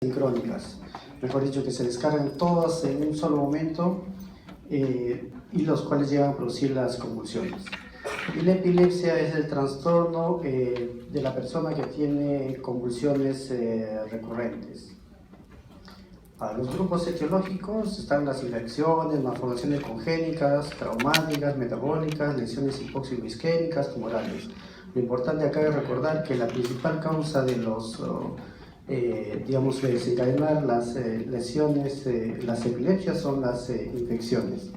sincrónicas, mejor dicho, que se descargan todas en un solo momento y los cuales llegan a producir las convulsiones. Y la epilepsia es el trastorno de la persona que tiene convulsiones recurrentes. Para los grupos etiológicos están las infecciones, malformaciones congénitas, traumáticas, metabólicas, lesiones hipóxico-isquémicas, tumorales. Lo importante acá es recordar que la principal causa de los de desencadenar las lesiones, las epilepsias son las infecciones.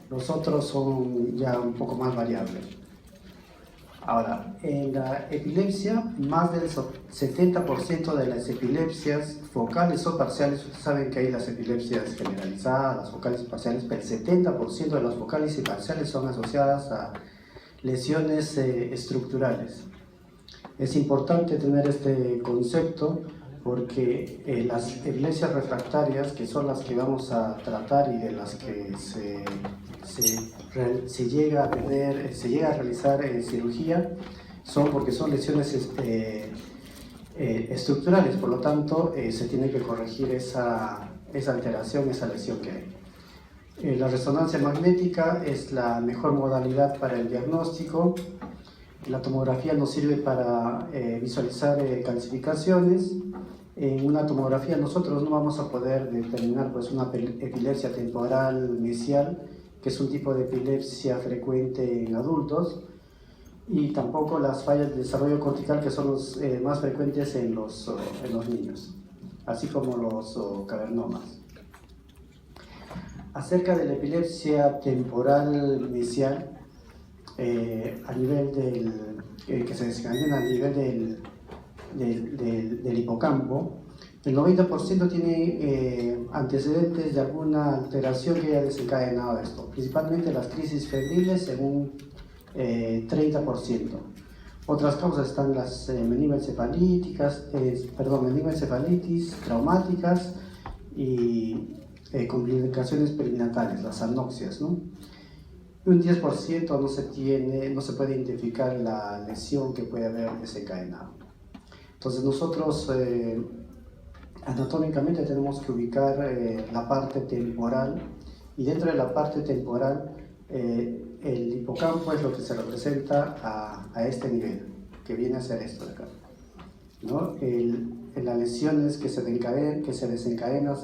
Los otros son ya un poco más variables. Ahora, en la epilepsia, más del 70% de las epilepsias focales o parciales, ustedes saben que hay las epilepsias generalizadas, las focales y parciales, pero el 70% de las focales y parciales son asociadas a lesiones estructurales. Es importante tener este concepto porque las epilepsias refractarias, que son las que vamos a tratar y de las que se llega a realizar cirugía, son porque son lesiones estructurales, por lo tanto se tiene que corregir esa alteración, esa lesión que hay. La resonancia magnética es la mejor modalidad para el diagnóstico. La tomografía nos sirve para visualizar calcificaciones. En una tomografía nosotros no vamos a poder determinar pues, una epilepsia temporal mesial, que es un tipo de epilepsia frecuente en adultos, y tampoco las fallas de desarrollo cortical, que son los más frecuentes en los niños, así como los cavernomas. Acerca de la epilepsia temporal mesial, a nivel que se desencadena a nivel del hipocampo, el 90% tiene antecedentes de alguna alteración que haya desencadenado esto, principalmente las crisis febriles en un 30%. Otras causas están las meningoencefalitis traumáticas y complicaciones perinatales, las anoxias, ¿no? Un 10% no se puede identificar la lesión que puede haber desencadenado. Entonces nosotros anatómicamente tenemos que ubicar la parte temporal, y dentro de la parte temporal el hipocampo es lo que se representa a este nivel, que viene a ser esto de acá, ¿no? Las lesiones que se desencadenan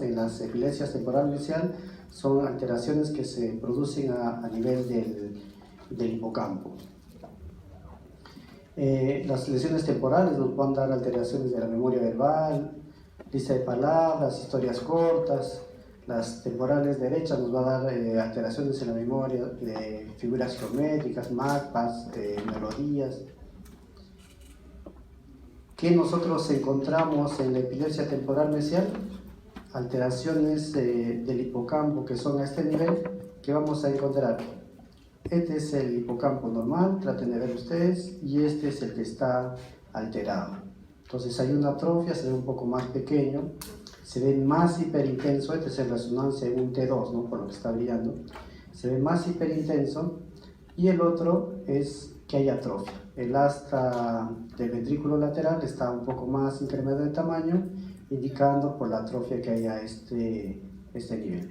en las epilepsias temporal mesial son alteraciones que se producen a nivel del hipocampo. Las lesiones temporales nos van a dar alteraciones de la memoria verbal, lista de palabras, historias cortas. Las temporales derechas nos va a dar alteraciones en la memoria de figuras geométricas, mapas, melodías. ¿Qué nosotros encontramos en la epilepsia temporal mesial? Alteraciones del hipocampo que son a este nivel, que vamos a encontrar. Este es el hipocampo normal, traten de ver ustedes, y este es el que está alterado. Entonces hay una atrofia, se ve un poco más pequeño, se ve más hiperintenso, este es en resonancia en un T2, ¿no? Por lo que está brillando, se ve más hiperintenso, y el otro es que hay atrofia. El asta del ventrículo lateral está un poco más incrementado de tamaño, indicando por la atrofia que hay a este nivel.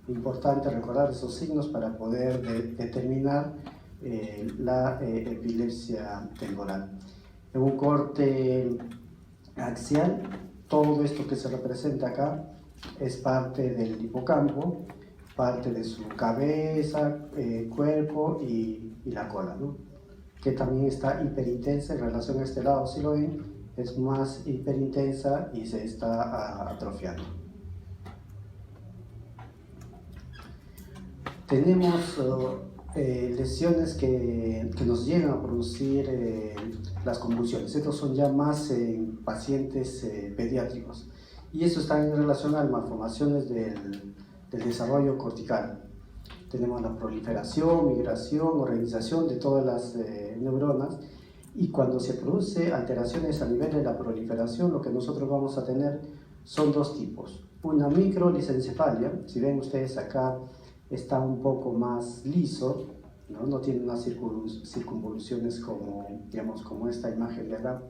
Importante recordar esos signos para poder determinar la epilepsia temporal. En un corte axial, todo esto que se representa acá es parte del hipocampo, parte de su cabeza, cuerpo y la cola, ¿no? Que también está hiperintensa en relación a este lado. Si lo ven, es más hiperintensa y se está atrofiando. Tenemos lesiones que nos llegan a producir las convulsiones. Estos son ya más en pacientes pediátricos, y esto está en relación a las malformaciones del desarrollo cortical. Tenemos la proliferación, migración, organización de todas las neuronas, y cuando se produce alteraciones a nivel de la proliferación, lo que nosotros vamos a tener son dos tipos. Una microlisencefalia, si ven ustedes acá, está un poco más liso, no tiene unas circunvoluciones como esta imagen de acá.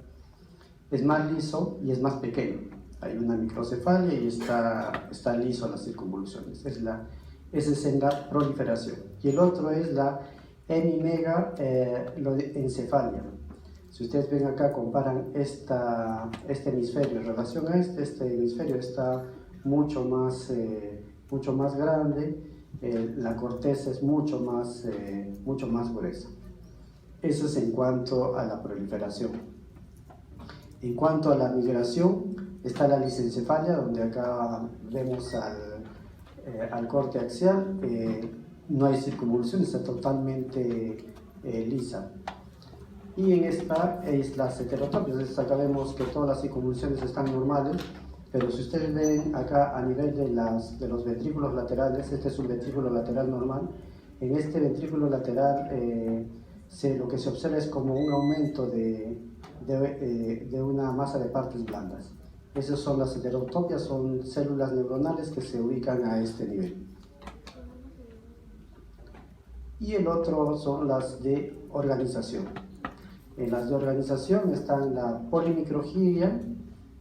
es más liso y es más pequeño. Hay una microcefalia y está liso las circunvoluciones. Esa es en la proliferación. Y el otro es la hemimegaencefalia. Si ustedes ven acá, comparan este hemisferio en relación a este hemisferio está mucho más grande, la corteza es mucho más gruesa. Eso es en cuanto a la proliferación. En cuanto a la migración, está la lisencefalia, donde acá vemos al corte axial, no hay circunvolución, está totalmente lisa. Y en esta es las heterotopias. Entonces acá vemos que todas las circunvoluciones están normales, pero si ustedes ven acá a nivel de los ventrículos laterales, este es un ventrículo lateral normal. En este ventrículo lateral lo que se observa es como un aumento de una masa de partes blandas. Esas son las heterotopias, son células neuronales que se ubican a este nivel. Y el otro son las de organización. En las de organización están la polimicrogiria,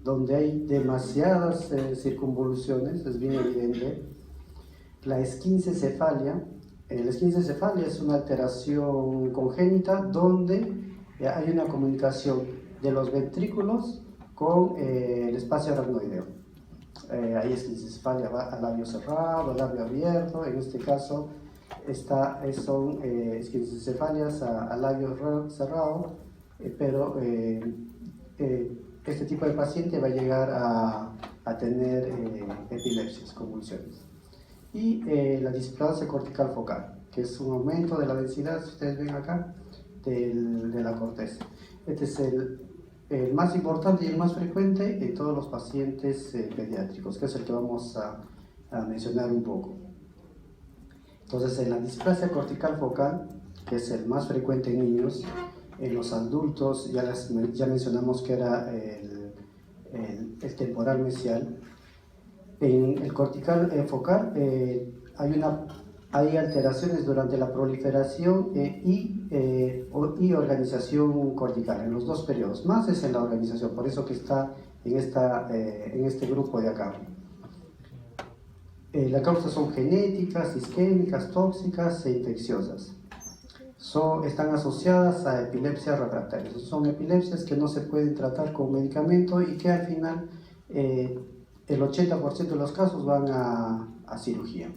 donde hay demasiadas circunvoluciones, es bien evidente. La esquincefalia. La esquincefalia es una alteración congénita donde hay una comunicación de los ventrículos con el espacio aracnoideo. Hay esquincefalia a labio cerrado, a labio abierto. En este caso son esquincefalias a labio cerrado, pero este tipo de paciente va a llegar a tener epilepsias, convulsiones. Y la displasia cortical focal, que es un aumento de la densidad, si ustedes ven acá, de la corteza. Este es el más importante y el más frecuente en todos los pacientes pediátricos, que es el que vamos a mencionar un poco. Entonces, en la displasia cortical focal, que es el más frecuente en niños, en los adultos ya mencionamos que era el temporal mesial. En el cortical focal hay alteraciones durante la proliferación y organización cortical, en los dos periodos. Más es en la organización, por eso que está en este grupo de acá. Las causas son genéticas, isquémicas, tóxicas e infecciosas. Están asociadas a epilepsias refractarias. Son epilepsias que no se pueden tratar con medicamento y que al final el 80% de los casos van a cirugía.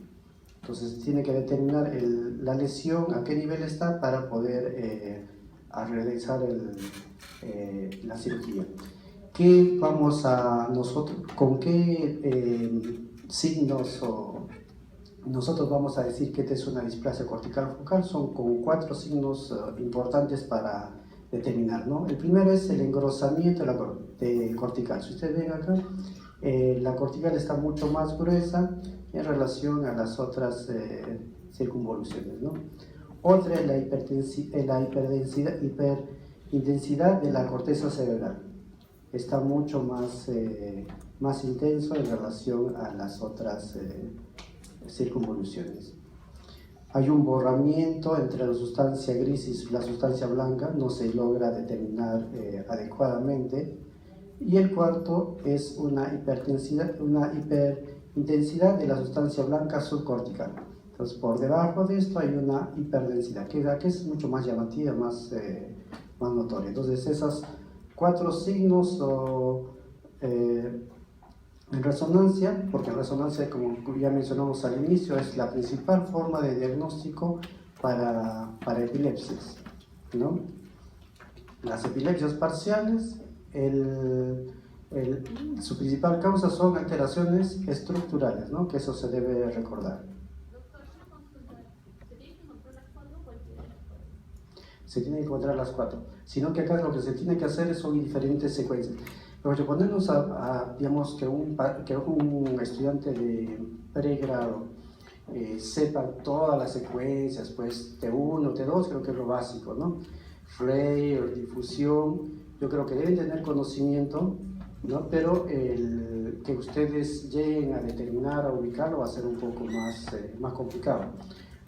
Entonces tiene que determinar la lesión, a qué nivel está para poder realizar la cirugía. ¿Con qué signos nosotros vamos a decir que esta es una displasia cortical focal? Son con 4 signos importantes para determinar, ¿no? El primero es el engrosamiento de cortical. Si ustedes ven acá, la cortical está mucho más gruesa en relación a las otras circunvoluciones, ¿no? Otra es la hiperintensidad de la corteza cerebral. Está mucho más intenso en relación a las otras circunvoluciones. Hay un borramiento entre la sustancia gris y la sustancia blanca, no se logra determinar adecuadamente. Y el cuarto es una hiperintensidad de la sustancia blanca subcortical. Entonces, por debajo de esto hay una hiperdensidad, que es mucho más llamativa, más notoria. Entonces, esos 4 signos en resonancia, porque en resonancia, como ya mencionamos al inicio, es la principal forma de diagnóstico para epilepsias, ¿no? Las epilepsias parciales, su principal causa son alteraciones estructurales, ¿no? Que eso se debe recordar. Se tiene que encontrar las 4, sino que acá lo que se tiene que hacer son diferentes secuencias. Pero ponernos digamos, que un estudiante de pregrado sepa todas las secuencias, pues T1, T2, creo que es lo básico, ¿no? Frey, difusión, yo creo que deben tener conocimiento, ¿no? Pero que ustedes lleguen a determinar, a ubicarlo, va a ser un poco más complicado.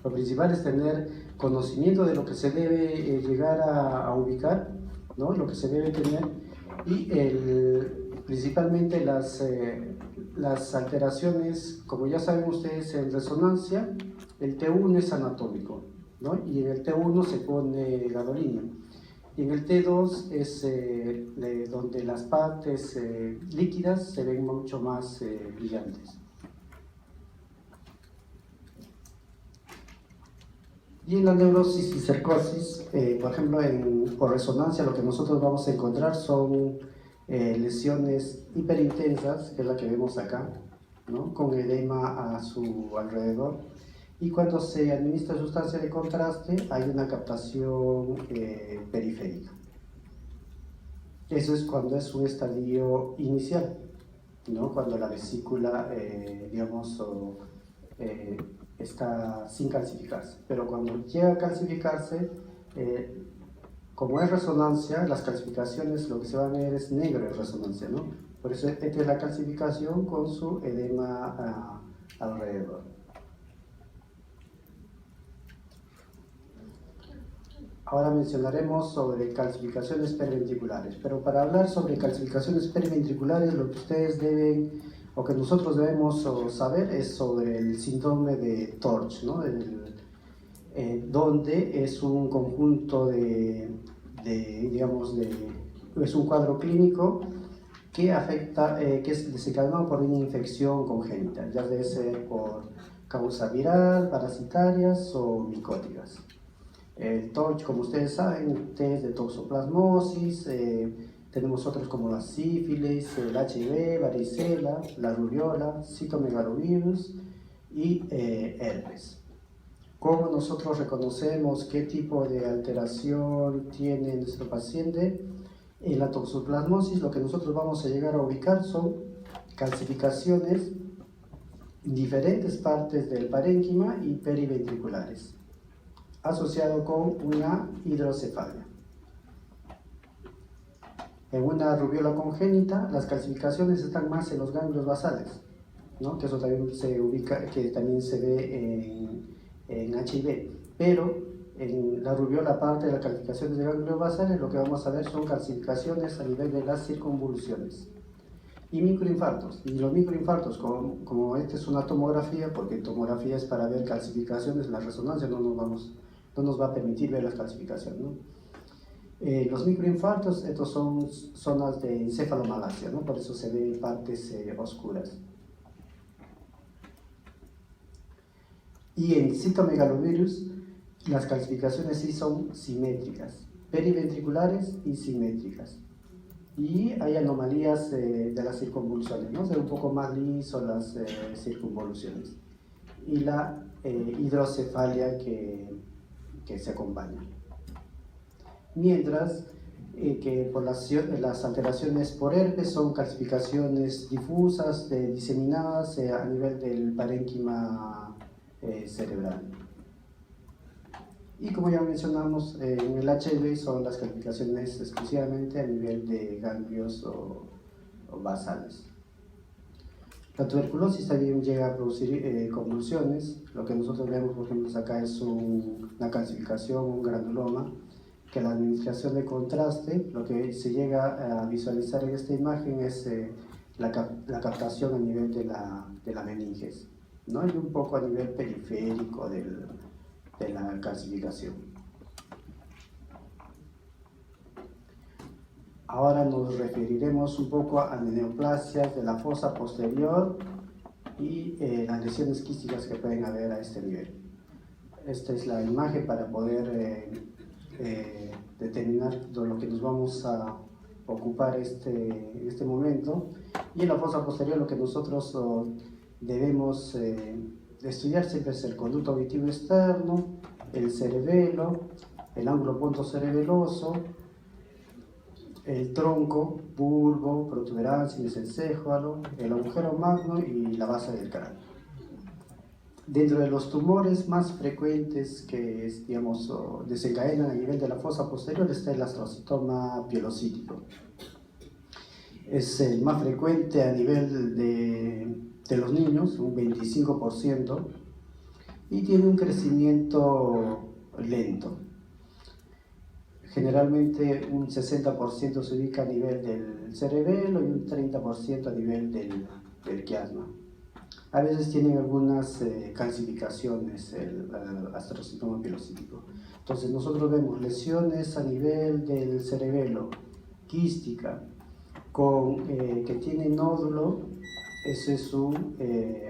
Lo principal es tener conocimiento de lo que se debe llegar a ubicar, ¿no? Lo que se debe tener, Y principalmente las alteraciones, como ya saben ustedes, en resonancia, el T1 es anatómico, ¿no? Y en el T1 se pone gadolinio. Y en el T2 es donde las partes líquidas se ven mucho más brillantes. Y en la neurosis y cercosis, por ejemplo, por resonancia, lo que nosotros vamos a encontrar son lesiones hiperintensas, que es la que vemos acá, ¿no? Con edema a su alrededor. Y cuando se administra sustancia de contraste, hay una captación periférica. Eso es cuando es un estadio inicial, ¿no? Cuando la vesícula, digamos, está sin calcificarse. Pero cuando llega a calcificarse, como es resonancia, las calcificaciones lo que se va a ver es negro en resonancia, ¿no? Por eso esta es la calcificación con su edema alrededor. Ahora mencionaremos sobre calcificaciones periventriculares, pero para hablar sobre calcificaciones periventriculares lo que ustedes deben, o que nosotros debemos saber es sobre el síndrome de Torch, ¿no? Donde es un conjunto es un cuadro clínico que afecta, que es desencadenado por una infección congénita, ya debe ser por causa viral, parasitarias o micóticas. El TORCH, como ustedes saben, test de toxoplasmosis, tenemos otros como la sífilis, el HIV, varicela, la rubiola, citomegalovirus y herpes. ¿Cómo nosotros reconocemos qué tipo de alteración tiene nuestro paciente? En la toxoplasmosis lo que nosotros vamos a llegar a ubicar son calcificaciones en diferentes partes del parénquima y periventriculares, asociado con una hidrocefalia. En una rubiola congénita, las calcificaciones están más en los ganglios basales, ¿no? Que eso también se ubica, que también se ve en HIV, pero en la rubiola, aparte de las calcificaciones de ganglios basales, lo que vamos a ver son calcificaciones a nivel de las circunvoluciones y microinfartos. Y los microinfartos, como esta es una tomografía, porque tomografía es para ver calcificaciones, la resonancia no nos va a permitir ver las calcificaciones, ¿no? Los microinfartos, estos son zonas de encefalomalacia, ¿no? Por eso se ven partes oscuras. Y en citomegalovirus, las calcificaciones sí son simétricas, periventriculares y simétricas. Y hay anomalías de las circunvoluciones, ¿no? Se ve un poco más liso las circunvoluciones. Y la hidrocefalia que se acompaña. Mientras que por las alteraciones por herpes son calcificaciones difusas, diseminadas a nivel del parénquima cerebral. Y como ya mencionamos, en el HIV son las calcificaciones exclusivamente a nivel de ganglios o basales. La tuberculosis también llega a producir convulsiones. Lo que nosotros vemos, por ejemplo, acá es una calcificación, un granuloma, que la administración de contraste, lo que se llega a visualizar en esta imagen es la captación a nivel de la meninges, ¿no? Y un poco a nivel periférico de la calcificación. Ahora nos referiremos un poco a neoplasias de la fosa posterior y las lesiones quísticas que pueden haber a este nivel. Esta es la imagen para poder determinar de lo que nos vamos a ocupar en este momento. Y en la fosa posterior lo que nosotros debemos estudiar siempre es el conducto auditivo externo, el cerebelo, el ángulo punto cerebeloso, el tronco, bulbo, protuberancia, mesencéfalo, el agujero magno y la base del cráneo. Dentro de los tumores más frecuentes que desencadenan a nivel de la fosa posterior está el astrocitoma pielocítico. Es el más frecuente a nivel de los niños, un 25%, y tiene un crecimiento lento. Generalmente un 60% se ubica a nivel del cerebelo y un 30% a nivel del quiasma. A veces tienen algunas calcificaciones el astrocytoma pilocítico. Entonces nosotros vemos lesiones a nivel del cerebelo, quística, que tiene nódulo, ese es un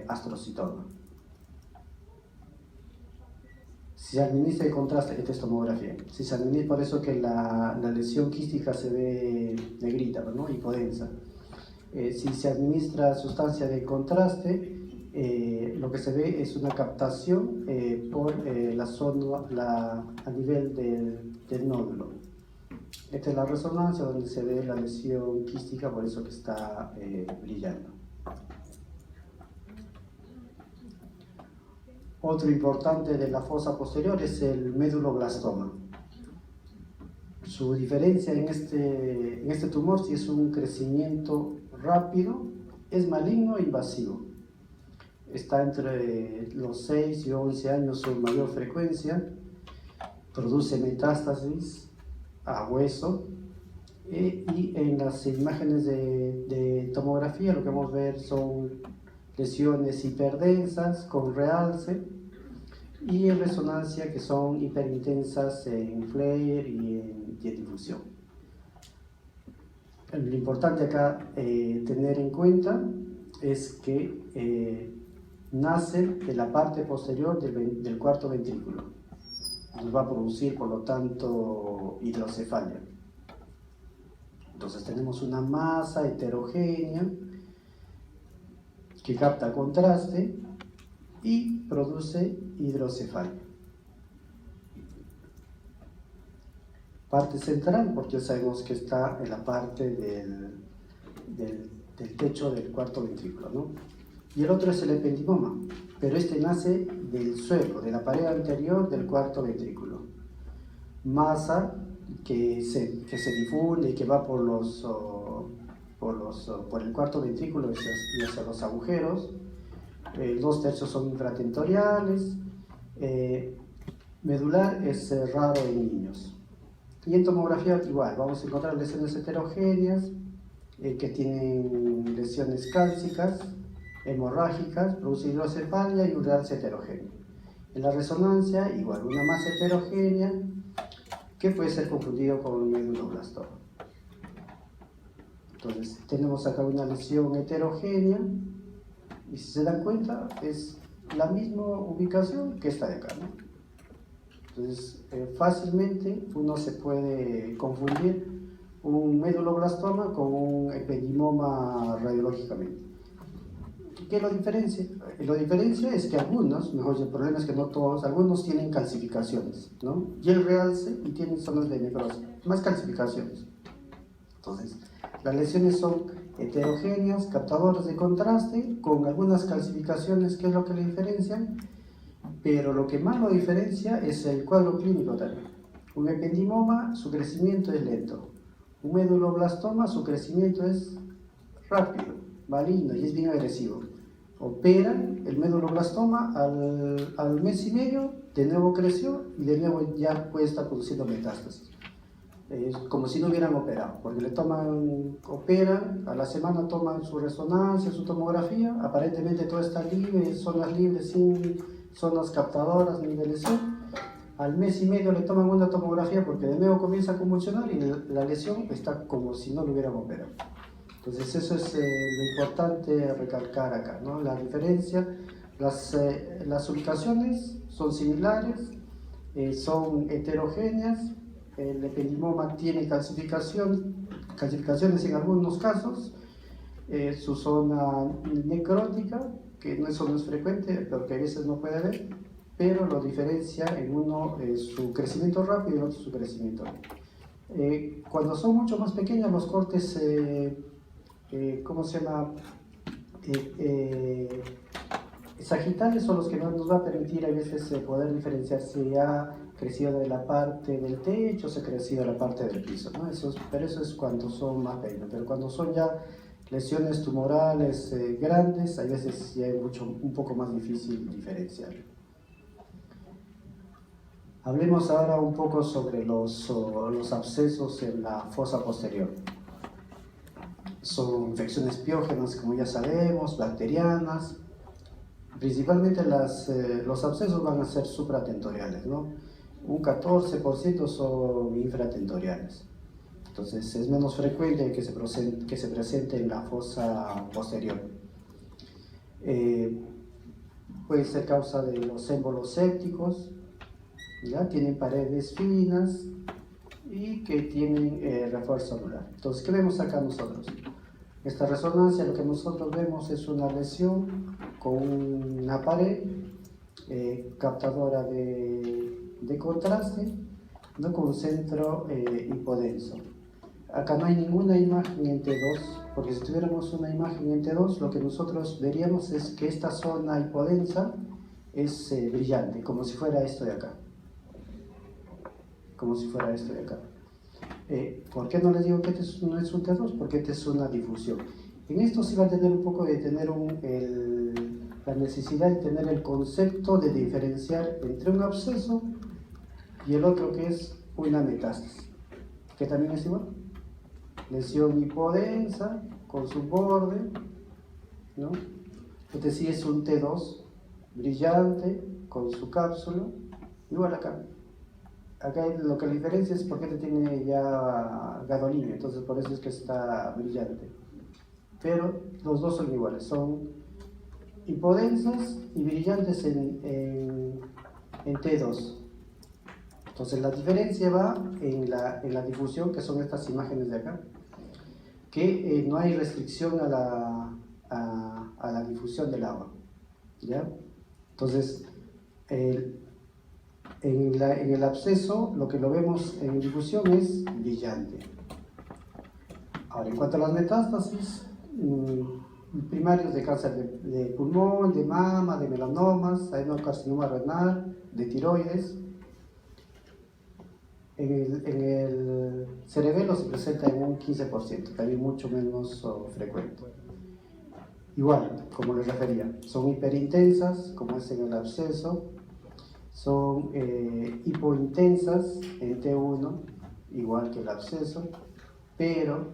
astrocitoma. Si se administra el contraste, esta es tomografía. Si se administra, por eso que la lesión quística se ve negrita, ¿no? Hipodensa. Si se administra sustancia de contraste, lo que se ve es una captación por la zona a nivel del nódulo. Esta es la resonancia donde se ve la lesión quística, por eso que está brillando. Otro importante de la fosa posterior es el meduloblastoma. Su diferencia en este tumor, si es un crecimiento rápido, es maligno e invasivo. Está entre los 6 y 11 años su mayor frecuencia, produce metástasis a hueso y en las imágenes de tomografía lo que vamos a ver son lesiones hiperdensas con realce y en resonancia que son hiperintensas en FLAIR y en difusión. Lo importante acá tener en cuenta es que nace de la parte posterior del cuarto ventrículo. Nos va a producir, por lo tanto, hidrocefalia. Entonces tenemos una masa heterogénea que capta contraste y produce hidrocefalia. Parte central, porque sabemos que está en la parte del techo del cuarto ventrículo, ¿no? Y el otro es el ependimoma, pero este nace del suelo, de la pared anterior del cuarto ventrículo. Masa que se difunde y que va por el cuarto ventrículo y hacia los agujeros. 2/3 son infratentoriales. Medular es raro en niños. Y en tomografía igual, vamos a encontrar lesiones heterogéneas que tienen lesiones cálcicas, hemorrágicas, produce hidrocefalia y un realce heterogéneo. En la resonancia, igual, una masa heterogénea que puede ser confundido con un meduloblastoma. Entonces, tenemos acá una lesión heterogénea y si se dan cuenta, es la misma ubicación que esta de acá, ¿no? Entonces, fácilmente uno se puede confundir un meduloblastoma con un ependimoma radiológicamente. ¿Qué lo diferencia? Lo diferencia es que algunos, mejor el problema es que no todos, algunos tienen calcificaciones, ¿no? Y el realce y tienen zonas de necrosis, más calcificaciones. Entonces, las lesiones son heterogéneas, captadoras de contraste, con algunas calcificaciones, que es lo que le diferencian, pero lo que más lo diferencia es el cuadro clínico también. Un ependimoma, su crecimiento es lento. Un meduloblastoma, su crecimiento es rápido, maligno y es bien agresivo. Operan el meduloblastoma al mes y medio, de nuevo creció y de nuevo ya puede estar produciendo metástasis. Como si no hubieran operado, porque operan, a la semana toman su resonancia, su tomografía, aparentemente todo está libre, zonas libres, sin zonas captadoras ni de lesión. Al mes y medio le toman una tomografía porque de nuevo comienza a convulsionar y la lesión está como si no lo hubieran operado. Entonces eso es lo importante recalcar acá, ¿no? La diferencia, las ubicaciones son similares, son heterogéneas. El ependimoma tiene calcificaciones en algunos casos, su zona necrótica, que eso no es frecuente, pero que a veces no puede haber, pero lo diferencia en uno su crecimiento rápido y en otro su crecimiento lento. Cuando son mucho más pequeños, los cortes, ¿cómo se llama? Sagitales son los que nos va a permitir a veces poder diferenciar si ha crecido de la parte del techo o se ha crecido de la parte del piso, ¿no? Pero eso es cuando son más pequeños, pero cuando son ya lesiones tumorales grandes, a veces ya es un poco más difícil diferenciar. Hablemos ahora un poco sobre los abscesos en la fosa posterior. Son infecciones piógenas, como ya sabemos, bacterianas. Principalmente los abscesos van a ser supratentoriales, ¿no? Un 14% son infratentoriales. Entonces es menos frecuente que se presente en la fosa posterior. Puede ser causa de los émbolos sépticos, ¿ya? Tienen paredes finas y que tienen refuerzo anular. Entonces, ¿qué vemos acá nosotros? Esta resonancia, lo que nosotros vemos es una lesión con una pared captadora de contraste, ¿no? Con un centro hipodenso. Acá no hay ninguna imagen en T2, porque si tuviéramos una imagen en T2, lo que nosotros veríamos es que esta zona hipodensa es brillante, como si fuera esto de acá. Como si fuera esto de acá. ¿Por qué no les digo que este no es un T2? Porque este es una difusión. En esto sí va a tener un poco de tener la necesidad de tener el concepto de diferenciar entre un absceso y el otro que es una metástasis, que también es igual. Lesión hipodensa con su borde, ¿no? Este sí es un T2 brillante con su cápsula, igual acá. Acá lo que la diferencia es porque este tiene ya gadolinio, entonces por eso es que está brillante. Pero los dos son iguales, son hipodensas y brillantes en T2. Entonces la diferencia va en la difusión, que son estas imágenes de acá, que no hay restricción a la difusión del agua, ¿ya? Entonces, en el absceso, lo que lo vemos en difusión es brillante. Ahora, en cuanto a las metástasis, primarios de cáncer de pulmón, de mama, de melanomas, adenocarcinoma renal, de tiroides. En el cerebelo se presenta en un 15%, también mucho menos frecuente. Igual, como les refería, son hiperintensas, como es en el absceso, son hipointensas en T1, igual que el absceso, pero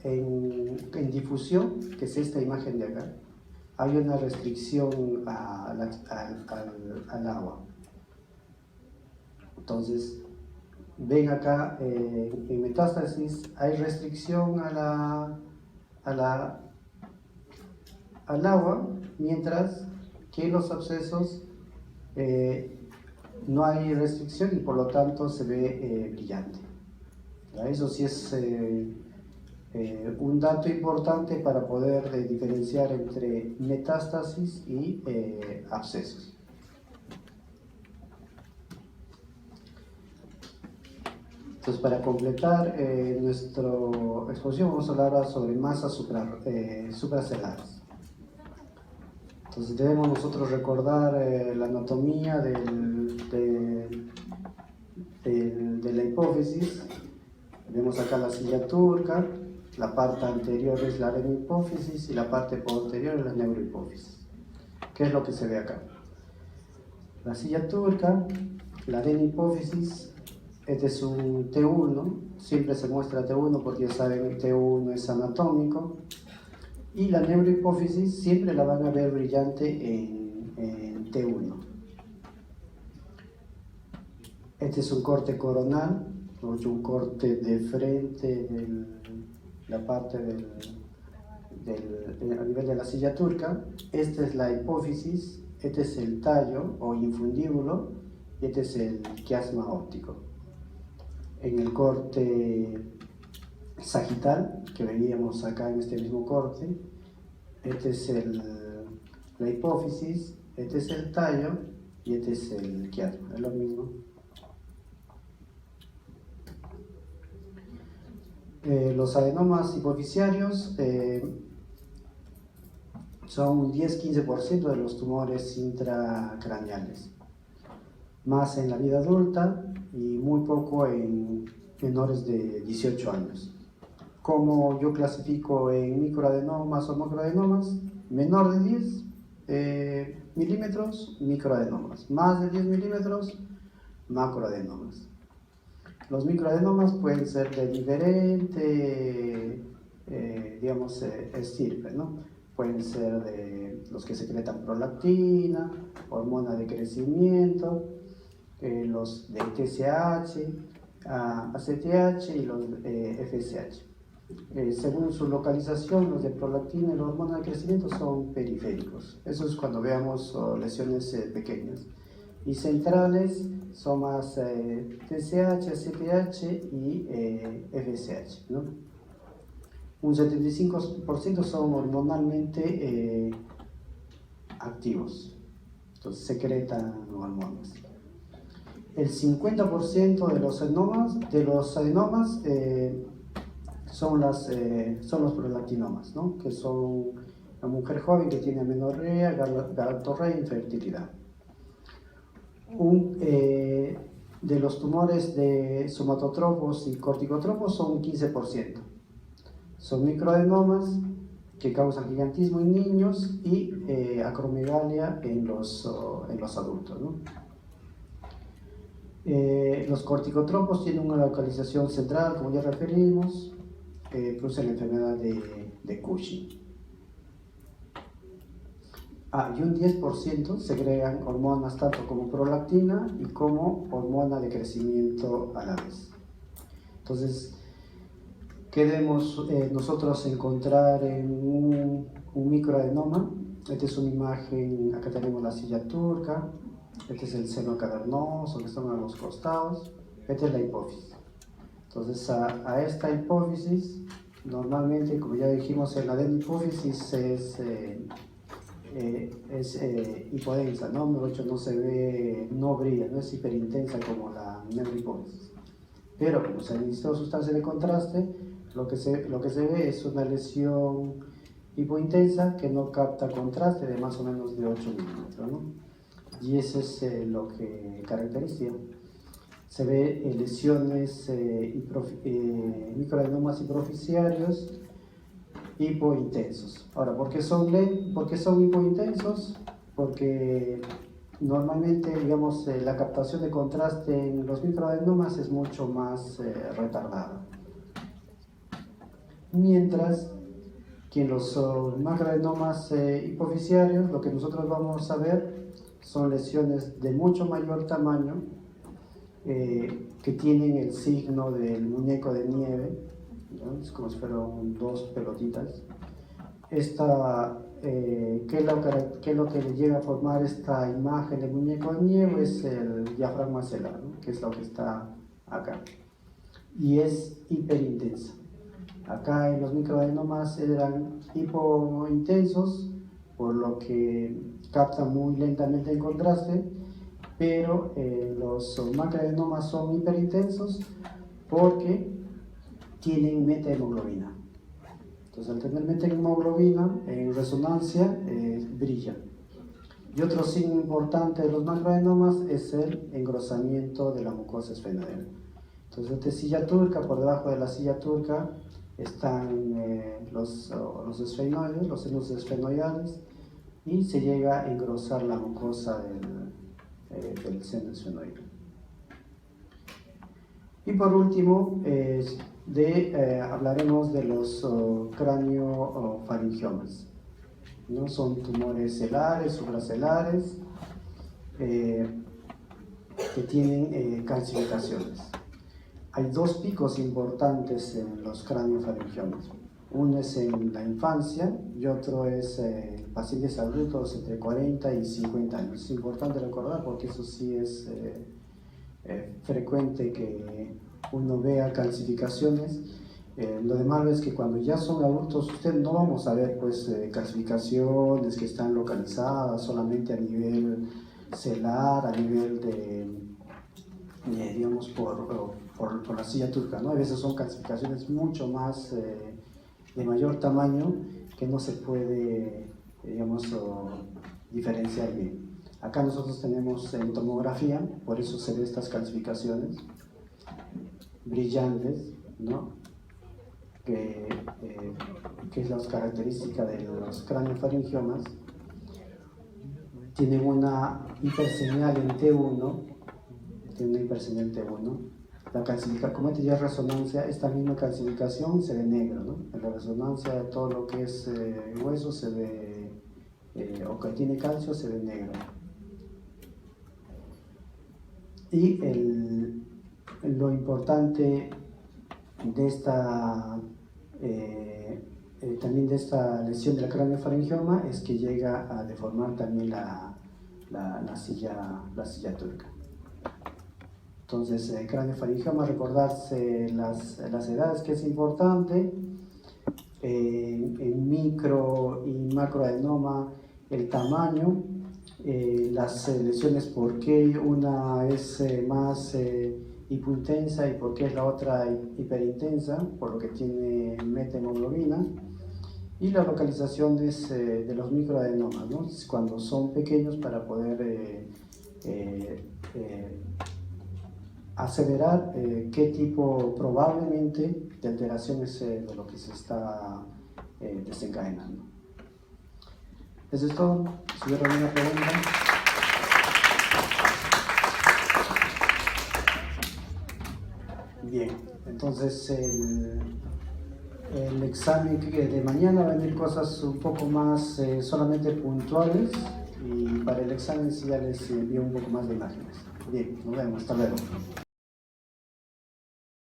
en difusión, que es esta imagen de acá, hay una restricción al agua. Entonces, ven acá en metástasis hay restricción al agua, mientras que en los abscesos no hay restricción y por lo tanto se ve brillante. ¿Ya? Eso sí es un dato importante para poder diferenciar entre metástasis y abscesos. Entonces, para completar nuestra exposición, vamos a hablar ahora sobre masas supracelares. Entonces, debemos nosotros recordar la anatomía de la hipófisis. Vemos acá la silla turca, la parte anterior es la adenohipófisis y la parte posterior es la neurohipófisis. ¿Qué es lo que se ve acá? La silla turca, la adenohipófisis. Este es un T1, siempre se muestra T1 porque ya saben que T1 es anatómico. Y la neurohipófisis siempre la van a ver brillante en T1. Este es un corte coronal, un corte de frente de la parte a nivel de la silla turca. Esta es la hipófisis, este es el tallo o infundíbulo y este es el quiasma óptico. En el corte sagital, que veíamos acá en este mismo corte, este es la hipófisis, este es el tallo y este es el quiasma, es lo mismo. Los adenomas hipoficiarios son un 10-15% de los tumores intracraneales, más en la vida adulta y muy poco en menores de 18 años. Como yo clasifico en microadenomas o macroadenomas, menor de 10 milímetros, microadenomas. Más de 10 milímetros, macroadenomas. Los microadenomas pueden ser de diferente, estirpe, ¿no? Pueden ser de los que secretan prolactina, hormona de crecimiento, los de TSH, ACTH y los FSH. Según su localización, los de prolactina y la hormona de crecimiento son periféricos. Eso es cuando veamos lesiones pequeñas. Y centrales son más TSH, ACTH y FSH, ¿no? Un 75% son hormonalmente activos, entonces secretan hormonas. El 50% de los adenomas son los prolactinomas, ¿no? Que son la mujer joven que tiene amenorrea, galactorrea e infertilidad. De los tumores de somatotropos y corticotropos son un 15%. Son microadenomas que causan gigantismo en niños y acromegalia en los adultos, ¿no? Los corticotropos tienen una localización central, como ya referimos, producen la enfermedad de Cushing. Y un 10% segregan hormonas tanto como prolactina y como hormona de crecimiento a la vez. Entonces, ¿qué debemos nosotros encontrar en un microadenoma? Esta es una imagen, acá tenemos la silla turca, este es el seno cavernoso que están a los costados, esta es la hipófisis. Entonces, a esta hipófisis, normalmente, como ya dijimos, la adenihipófisis es hipodensa, ¿no? De hecho, no se ve, no brilla, no es hiperintensa como la neurohipófisis. Pero como se administró sustancia de contraste, lo que se ve es una lesión hipointensa que no capta contraste de más o menos de 8 milímetros, ¿no? Y eso es lo que caracteriza. Se ve lesiones microadenomas hipoficiarios hipointensos. Ahora, ¿por qué son hipointensos? Porque normalmente, digamos, la captación de contraste en los microadenomas es mucho más retardada. Mientras que en los macroadenomas hipoficiarios, lo que nosotros vamos a ver son lesiones de mucho mayor tamaño que tienen el signo del muñeco de nieve, ¿no? Es como si fueran dos pelotitas. ¿Qué es lo que le llega a formar esta imagen del muñeco de nieve? Es el diafragma celar, ¿no? Que es lo que está acá. Y es hiperintensa. Acá en los microadenomas eran hipointensos, por lo que captan muy lentamente el contraste, pero los macroadenomas son hiperintensos porque tienen metahemoglobina. Entonces, al tener metahemoglobina en resonancia, brilla. Y otro signo importante de los macroadenomas es el engrosamiento de la mucosa esfenoidal. Entonces, esta es silla turca, por debajo de la silla turca están los esfenoides, los senos esfenoidales, y se llega a engrosar la mucosa del seno esfenoide. Y por último, hablaremos de los craniofaringiomas, ¿no? Son tumores celares, supracelares, que tienen calcificaciones. Hay dos picos importantes en los craniofaringiomas. Uno es en la infancia y otro es en pacientes adultos entre 40 y 50 años. Es importante recordar porque eso sí es frecuente que uno vea calcificaciones. Lo de malo es que cuando ya son adultos, usted no vamos a ver pues calcificaciones que están localizadas solamente a nivel celar, a nivel digamos, por la silla turca, ¿no? A veces son calcificaciones mucho más de mayor tamaño que no se puede, digamos, diferenciar bien. Acá nosotros tenemos en tomografía, por eso se ven estas calcificaciones brillantes, ¿no? Que es la característica de los craniofaringiomas. tienen una hiperseñal en T1, La calcificación, como te digo, resonancia, esta misma calcificación se ve negro, ¿no? En la resonancia de todo lo que es hueso se ve, o que tiene calcio, se ve negro. Y lo importante de esta, también de esta lesión del craneofaringioma es que llega a deformar también la silla turca. Entonces, craneofaringioma, recordarse las edades, que es importante. En micro y macroadenoma, el tamaño, las lesiones, por qué una es más hipointensa y por qué es la otra hiperintensa, por lo que tiene metahemoglobina, y las localizaciones de los microadenomas, ¿no? Cuando son pequeños, para poder aseverar qué tipo probablemente de alteración es de lo que se está desencadenando. Eso es todo. Si hubiera alguna pregunta. Bien, entonces el examen de mañana va a venir cosas un poco más solamente puntuales, y para el examen sí ya les envío un poco más de imágenes. Bien, nos vemos, hasta luego.